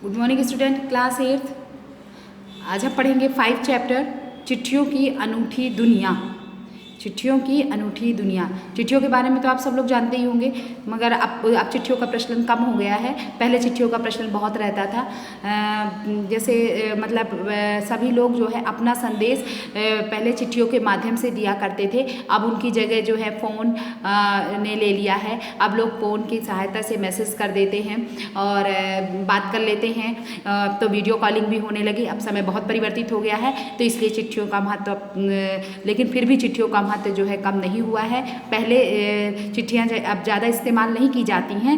Good morning student, class 8th। आज हम पढ़ेंगे 5 चैप्टर चिट्ठियों की अनूठी दुनिया। चिट्ठियों की अनूठी दुनिया। चिट्ठियों के बारे में तो आप सब लोग जानते ही होंगे, मगर अब चिट्ठियों का प्रचलन कम हो गया है। पहले चिट्ठियों का प्रचलन बहुत रहता था। जैसे सभी लोग जो है अपना संदेश पहले चिट्ठियों के माध्यम से दिया करते थे। अब उनकी जगह जो है फ़ोन ने ले लिया है। अब लोग फ़ोन की सहायता से मैसेज कर देते हैं और बात कर लेते हैं। तो वीडियो कॉलिंग भी होने लगी। अब समय बहुत परिवर्तित हो गया है, तो इसलिए चिट्ठियों का महत्व, लेकिन फिर भी चिट्ठियों का महत्व जो है कम नहीं हुआ है। पहले चिट्ठियाँ अब ज़्यादा इस्तेमाल नहीं की जाती हैं।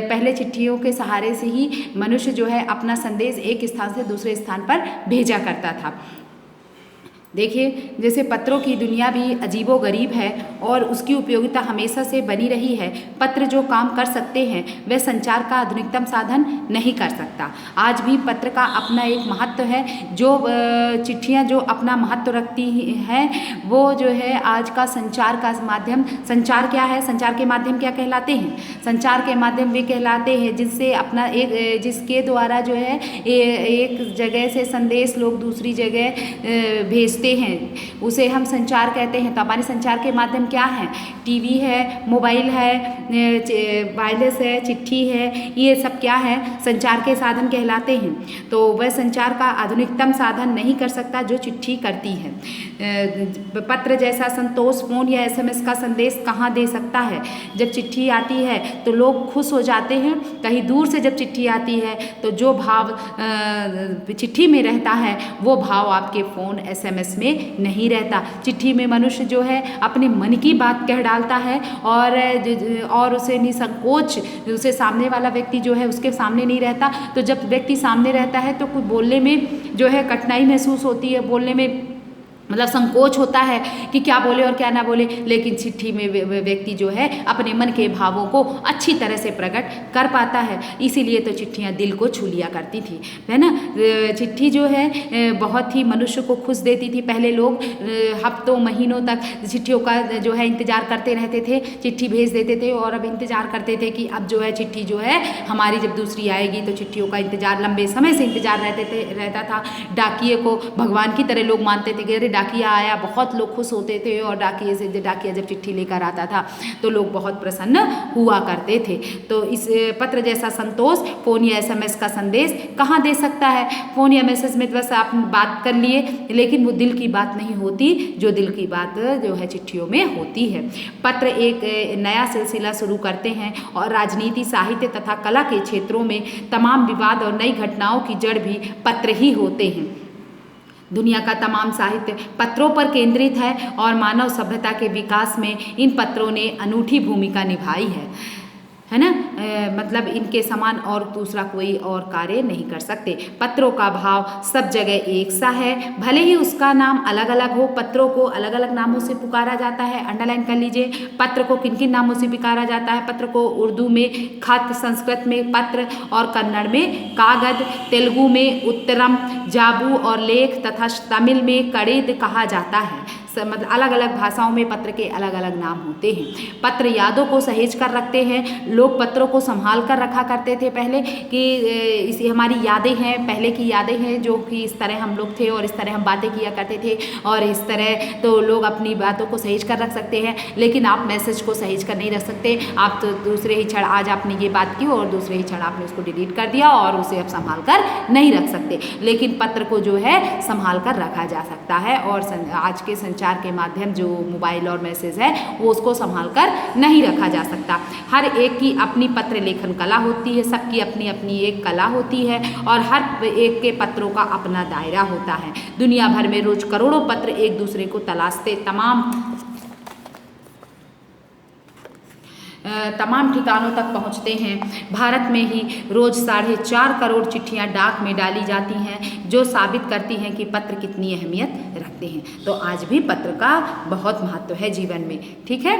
पहले चिट्ठियों के सहारे से ही मनुष्य जो है अपना संदेश एक स्थान से दूसरे स्थान पर भेजा करता था। देखिए, जैसे पत्रों की दुनिया भी अजीबोगरीब है और उसकी उपयोगिता हमेशा से बनी रही है। पत्र जो काम कर सकते हैं वह संचार का आधुनिकतम साधन नहीं कर सकता। आज भी पत्र का अपना एक महत्व है। जो चिट्ठियाँ जो अपना महत्व रखती हैं वो जो है आज का संचार का माध्यम। संचार क्या है? संचार के माध्यम क्या कहलाते हैं? संचार के माध्यम वे कहलाते हैं जिससे अपना जिसके द्वारा जो है एक जगह से संदेश लोग दूसरी जगह भेजते हैं, उसे हम संचार कहते हैं। तो हमारे संचार के माध्यम क्या है? टीवी है, मोबाइल है, वायरलेस है, चिट्ठी है, ये सब क्या है? संचार के साधन कहलाते हैं। तो वह संचार का आधुनिकतम साधन नहीं कर सकता जो चिट्ठी करती है। पत्र जैसा संतोष फ़ोन या SMS का संदेश कहाँ दे सकता है? जब चिट्ठी आती है तो लोग खुश हो जाते हैं। कहीं दूर से जब चिट्ठी आती है तो जो भाव चिट्ठी में रहता है वो भाव आपके फ़ोन SMS में नहीं रहता। चिट्ठी में मनुष्य जो है अपने मन की बात कह डालता है और उसे निसंकोच, उसे सामने वाला व्यक्ति जो है उसके सामने नहीं रहता। तो जब व्यक्ति सामने रहता है तो कुछ बोलने में जो है कठिनाई महसूस होती है, बोलने में मतलब संकोच होता है कि क्या बोले और क्या ना बोले। लेकिन चिट्ठी में व्यक्ति जो है अपने मन के भावों को अच्छी तरह से प्रकट कर पाता है। इसीलिए तो चिट्ठियाँ दिल को छू लिया करती थी, है ना। चिट्ठी जो है बहुत ही मनुष्य को खुश देती थी। पहले लोग हफ्तों महीनों तक चिट्ठियों का जो है इंतज़ार करते रहते थे, चिट्ठी भेज देते थे और अब इंतज़ार करते थे कि अब जो है चिट्ठी जो है हमारी जब दूसरी आएगी। तो चिट्ठियों का इंतज़ार लंबे समय से इंतज़ार रहता था। डाकिये को भगवान की तरह लोग मानते थे कि डाकिया आया, बहुत लोग खुश होते थे। और डाकिया जब चिट्ठी लेकर आता था तो लोग बहुत प्रसन्न हुआ करते थे। तो इस पत्र जैसा संतोष फ़ोन या SMS का संदेश कहाँ दे सकता है? फ़ोन या मैसेज में बस आप बात कर लिए, लेकिन वो दिल की बात नहीं होती जो दिल की बात जो है चिट्ठियों में होती है। पत्र एक नया सिलसिला शुरू करते हैं और राजनीति, साहित्य तथा कला के क्षेत्रों में तमाम विवाद और नई घटनाओं की जड़ भी पत्र ही होते हैं। दुनिया का तमाम साहित्य पत्रों पर केंद्रित है और मानव सभ्यता के विकास में इन पत्रों ने अनूठी भूमिका निभाई है ना। मतलब इनके समान और दूसरा कोई और कार्य नहीं कर सकते। पत्रों का भाव सब जगह एक सा है, भले ही उसका नाम अलग अलग हो। पत्रों को अलग अलग नामों से पुकारा जाता है। अंडरलाइन कर लीजिए, पत्र को किन किन नामों से पुकारा जाता है। पत्र को उर्दू में खत, संस्कृत में पत्र और कन्नड़ में कागद, तेलुगु में उत्तरम, जाबू और लेख तथा तमिल में कड़ेद कहा जाता है। मतलब अलग अलग भाषाओं में पत्र के अलग अलग नाम होते हैं। पत्र यादों को सहेज कर रखते हैं। लोग पत्रों को संभाल कर रखा करते थे पहले कि इसी हमारी यादें हैं, पहले की यादें हैं जो कि इस तरह हम लोग थे और इस तरह हम बातें किया करते थे और इस तरह तो लोग अपनी बातों को सहेज कर रख सकते हैं। लेकिन आप मैसेज को सहेज कर नहीं रख सकते। आप तो दूसरे ही क्षण आज आपने ये बात की और दूसरे ही क्षण आपने उसको डिलीट कर दिया और उसे अब संभाल कर नहीं रख सकते। लेकिन पत्र को जो है संभाल कर रखा जा सकता है और आज के संचार के माध्यम जो मोबाइल और मैसेज है वो उसको संभाल कर नहीं रखा जा सकता। हर एक की अपनी पत्र लेखन कला होती है, सबकी अपनी अपनी एक कला होती है और हर एक के पत्रों का अपना दायरा होता है। दुनिया भर में रोज करोड़ों पत्र एक दूसरे को तलाशते तमाम ठिकानों तक पहुंचते हैं। भारत में ही रोज 4.5 करोड़ चिट्ठियां डाक में डाली जाती हैं, जो साबित करती हैं कि पत्र कितनी अहमियत रखते हैं। तो आज भी पत्र का बहुत महत्व है जीवन में, ठीक है।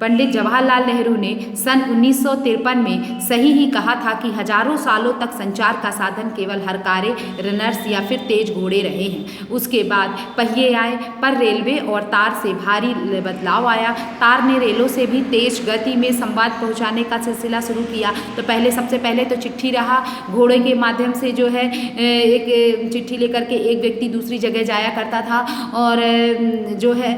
पंडित जवाहरलाल नेहरू ने सन 1953 में सही ही कहा था कि हजारों सालों तक संचार का साधन केवल हरकारे, रनर्स या फिर तेज घोड़े रहे हैं। उसके बाद पहिए आए, पर रेलवे और तार से भारी बदलाव आया। तार ने रेलों से भी तेज गति में संवाद पहुंचाने का सिलसिला शुरू किया। तो सबसे पहले तो चिट्ठी रहा, घोड़े के माध्यम से जो है एक चिट्ठी लेकर के एक व्यक्ति दूसरी जगह जाया करता था और जो है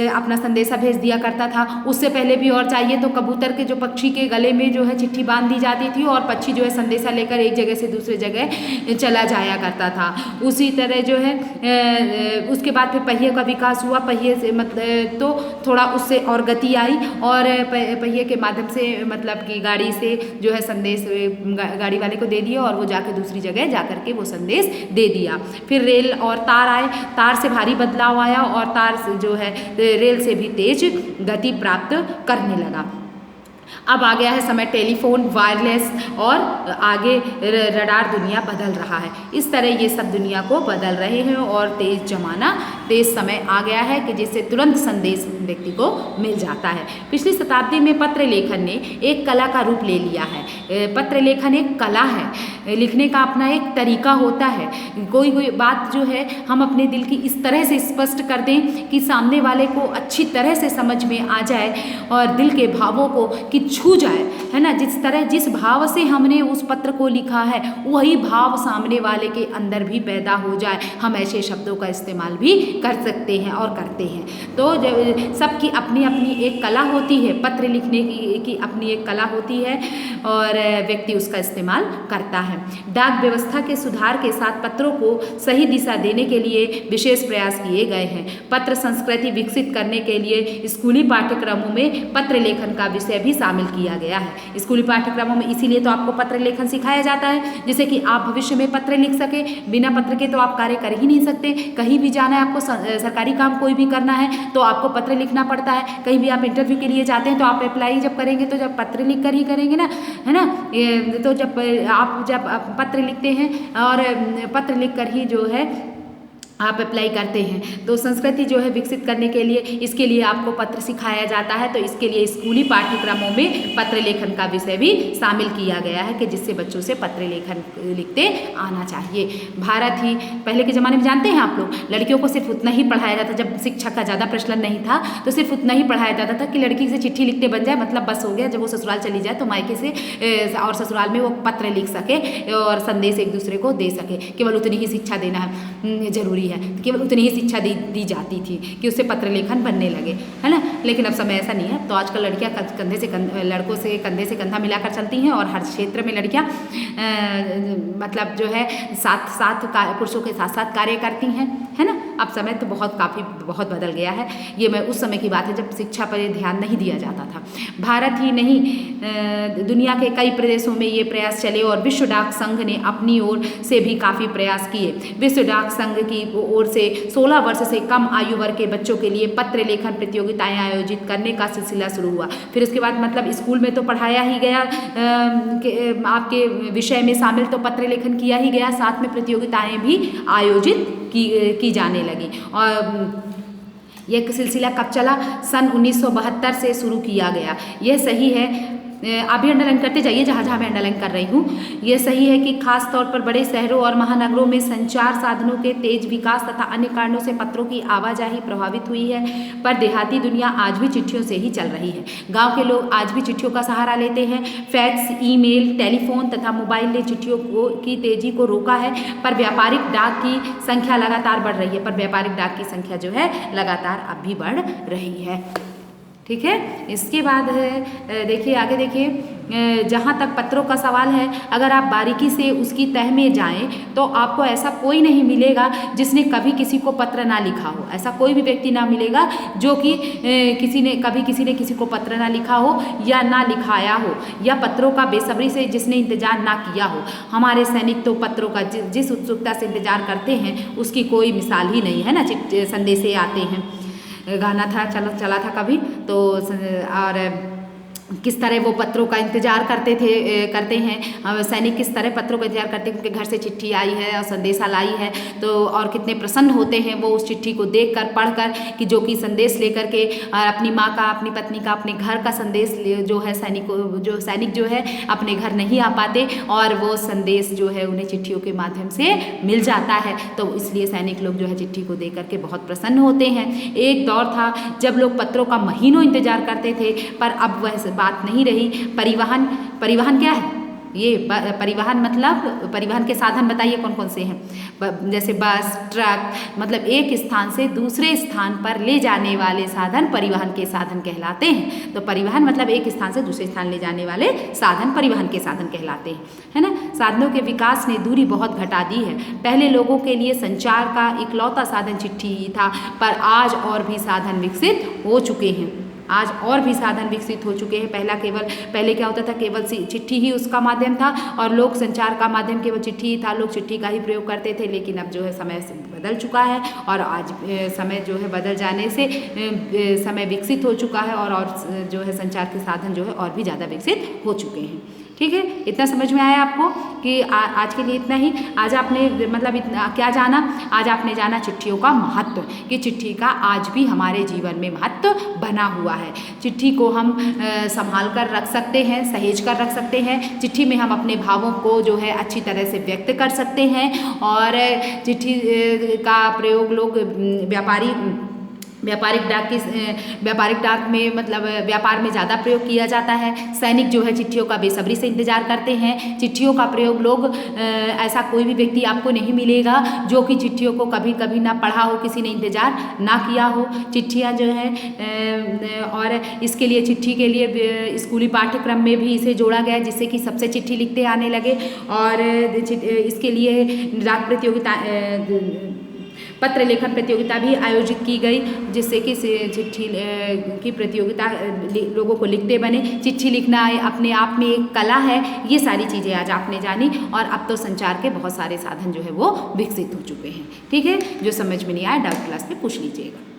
अपना संदेशा भेज दिया करता था। उससे पहले भी और चाहिए तो कबूतर के जो पक्षी के गले में जो है चिट्ठी बांध दी जाती थी और पक्षी जो है संदेशा लेकर एक जगह से दूसरे जगह चला जाया करता था। उसी तरह जो है उसके बाद फिर पहिए का विकास हुआ। पहिए से मतलब तो थोड़ा उससे और गति आई और पहिए के माध्यम से मतलब कि गाड़ी से जो है संदेश गाड़ी वाले को दे दिया और वो जाके दूसरी जगह जा करके वो संदेश दे दिया। फिर रेल और तार आए, तार से भारी बदलाव आया और तार से जो है रेल से भी तेज गति प्राप्त करने लगा। अब आ गया है समय टेलीफोन, वायरलेस और आगे रडार। दुनिया बदल रहा है। इस तरह ये सब दुनिया को बदल रहे हैं और तेज जमाना, तेज समय आ गया है कि जिससे तुरंत संदेश व्यक्ति को मिल जाता है। पिछली शताब्दी में पत्र लेखन ने एक कला का रूप ले लिया है। पत्र लेखन एक कला है, लिखने का अपना एक तरीका होता है। कोई बात जो है हम अपने दिल की इस तरह से स्पष्ट कर दें कि सामने वाले को अच्छी तरह से समझ में आ जाए और दिल के भावों को कि छू जाए, है ना। जिस भाव से हमने उस पत्र को लिखा है वही भाव सामने वाले के अंदर भी पैदा हो जाए। हम ऐसे शब्दों का इस्तेमाल भी कर सकते हैं और करते हैं। तो सबकी अपनी अपनी एक कला होती है, पत्र लिखने की अपनी एक कला होती है और व्यक्ति उसका इस्तेमाल करता है। डाक व्यवस्था के सुधार के साथ पत्रों को सही दिशा देने के लिए विशेष प्रयास किए गए हैं। पत्र संस्कृति विकसित करने के लिए स्कूली पाठ्यक्रमों में पत्र लेखन का विषय भी शामिल किया गया है। स्कूली पाठ्यक्रमों में इसीलिए तो आपको पत्र लेखन सिखाया जाता है, जिससे कि आप भविष्य में पत्र लिख सके। बिना पत्र के तो आप कार्य कर ही नहीं सकते। कहीं भी जाना है, आपको सरकारी काम कोई भी करना है तो आपको पत्र लिखना पड़ता है। कहीं भी आप इंटरव्यू के लिए जाते हैं तो आप अप्लाई जब करेंगे तो जब पत्र लिख कर ही करेंगे ना, है ना। तो जब आप पत्र लिखते हैं और पत्र लिख कर ही जो है आप अप्लाई करते हैं। तो संस्कृति जो है विकसित करने के लिए इसके लिए आपको पत्र सिखाया जाता है। तो इसके लिए स्कूली पाठ्यक्रमों में पत्र लेखन का विषय भी शामिल किया गया है कि जिससे बच्चों से पत्र लेखन लिखते आना चाहिए। भारत ही पहले के ज़माने में जानते हैं आप लोग, लड़कियों को सिर्फ उतना ही पढ़ाया जाता, जब शिक्षा का ज़्यादा प्रचलन नहीं था तो सिर्फ उतना ही पढ़ाया जाता था कि लड़की से चिट्ठी लिखते बन जाए, मतलब बस हो गया। जब वो ससुराल चली जाए तो मायके से और ससुराल में वो पत्र लिख सके और संदेश एक दूसरे को दे सके। केवल उतनी ही शिक्षा देना जरूरी है, केवल उतनी ही शिक्षा दी जाती थी कि उससे पत्र लेखन बनने लगे, है ना। लेकिन अब समय ऐसा नहीं है। तो आजकल लड़कियां लड़कों से कंधे से कंधा मिलाकर चलती हैं और हर क्षेत्र में लड़कियां मतलब जो है साथ पुरुषों के साथ साथ कार्य करती हैं, है ना। अब समय तो बहुत बदल गया है। ये मैं उस समय की बात है जब शिक्षा पर ध्यान नहीं दिया जाता था। भारत ही नहीं दुनिया के कई प्रदेशों में ये प्रयास चले और विश्व डाक संघ ने अपनी ओर से भी काफ़ी प्रयास किए। विश्व डाक संघ की ओर से 16 वर्ष से कम आयु वर्ग के बच्चों के लिए पत्र लेखन प्रतियोगिताएं आयोजित करने का सिलसिला शुरू हुआ। फिर उसके बाद मतलब स्कूल में तो पढ़ाया ही गया, आपके विषय में शामिल तो पत्र लेखन किया ही गया, साथ में प्रतियोगिताएं भी आयोजित की जाने लगी। और यह सिलसिला कब चला? सन 1972 से शुरू किया गया। यह सही है, आप भी अंडरलाइन करते जाइए जहाँ जहाँ मैं अंडरलाइन कर रही हूँ। ये सही है कि खास तौर पर बड़े शहरों और महानगरों में संचार साधनों के तेज विकास तथा अन्य कारणों से पत्रों की आवाजाही प्रभावित हुई है, पर देहाती दुनिया आज भी चिट्ठियों से ही चल रही है। गांव के लोग आज भी चिट्ठियों का सहारा लेते हैं। फैक्स, ईमेल, टेलीफोन तथा मोबाइल ने चिट्ठियों की तेजी को रोका है, पर व्यापारिक डाक की संख्या लगातार बढ़ रही है। पर व्यापारिक डाक की संख्या जो है लगातार अब भी बढ़ रही है। ठीक है। इसके बाद देखिए आगे देखिए, जहाँ तक पत्रों का सवाल है, अगर आप बारीकी से उसकी तह में जाएं तो आपको ऐसा कोई नहीं मिलेगा जिसने कभी किसी को पत्र ना लिखा हो। ऐसा कोई भी व्यक्ति ना मिलेगा जो कि किसी ने किसी को पत्र ना लिखा हो या ना लिखाया हो, या पत्रों का बेसब्री से जिसने इंतजार ना किया हो। हमारे सैनिक तो पत्रों का जिस उत्सुकता से इंतजार करते हैं उसकी कोई मिसाल ही नहीं है ना। संदेशे आते हैं, गाना था चला था कभी तो, और किस तरह वो पत्रों का इंतज़ार करते हैं, सैनिक किस तरह पत्रों का इंतज़ार करते हैं क्योंकि घर से चिट्ठी आई है और संदेशा लाई है, तो और कितने प्रसन्न होते हैं वो उस चिट्ठी को देखकर पढ़कर कि जो कि संदेश लेकर के अपनी माँ का, अपनी पत्नी का, अपने घर का संदेश जो है सैनिक जो है अपने घर नहीं आ पाते और वो संदेश जो है उन्हें चिट्ठियों के माध्यम से मिल जाता है, तो इसलिए सैनिक लोग जो है चिट्ठी को देख करके बहुत प्रसन्न होते हैं। एक दौर था जब लोग पत्रों का महीनों इंतजार करते थे, पर अब वह बात नहीं रही। परिवहन क्या है? ये परिवहन मतलब परिवहन के साधन बताइए कौन कौन से हैं? जैसे बस, ट्रक, मतलब एक स्थान से दूसरे स्थान पर ले जाने वाले साधन परिवहन के साधन कहलाते हैं। तो परिवहन मतलब एक स्थान से दूसरे स्थान ले जाने वाले साधन परिवहन के साधन कहलाते हैं, है ना। साधनों के विकास ने दूरी बहुत घटा दी है। पहले लोगों के लिए संचार का इकलौता साधन चिट्ठी ही था, पर आज और भी साधन विकसित हो चुके हैं। आज और भी साधन विकसित हो चुके हैं। पहले क्या होता था, केवल चिट्ठी ही उसका माध्यम था और लोग संचार का माध्यम केवल चिट्ठी ही था, लोग चिट्ठी का ही प्रयोग करते थे। लेकिन अब जो है समय बदल चुका है और आज समय जो है बदल जाने से समय विकसित हो चुका है और जो है संचार के साधन जो है और भी ज़्यादा विकसित हो चुके हैं। ठीक है, इतना समझ में आया आपको कि आज के लिए इतना ही। आज आपने मतलब इतना क्या जाना? आज आपने जाना चिट्ठियों का महत्व, कि चिट्ठी का आज भी हमारे जीवन में महत्व बना हुआ है। चिट्ठी को हम संभाल कर रख सकते हैं, सहेज कर रख सकते हैं। चिट्ठी में हम अपने भावों को जो है अच्छी तरह से व्यक्त कर सकते हैं और चिट्ठी का प्रयोग लोग व्यापारिक डाक में मतलब व्यापार में ज़्यादा प्रयोग किया जाता है। सैनिक जो है चिट्ठियों का बेसब्री से इंतजार करते हैं। चिट्ठियों का प्रयोग लोग ऐसा कोई भी व्यक्ति आपको नहीं मिलेगा जो कि चिट्ठियों को कभी ना पढ़ा हो, किसी ने इंतजार ना किया हो। चिट्ठियाँ जो है और इसके लिए चिट्ठी के लिए स्कूली पाठ्यक्रम में भी इसे जोड़ा गया जिससे कि सबसे चिट्ठी लिखते आने लगे और इसके लिए डाक प्रतियोगिता पत्र लेखन प्रतियोगिता भी आयोजित की गई जिससे कि चिट्ठी की प्रतियोगिता लोगों को लिखते बने। चिट्ठी लिखना अपने आप में एक कला है। ये सारी चीज़ें आज आपने जानी और अब तो संचार के बहुत सारे साधन जो है वो विकसित हो चुके हैं। ठीक है, जो समझ में नहीं आया डाउट क्लास में पूछ लीजिएगा।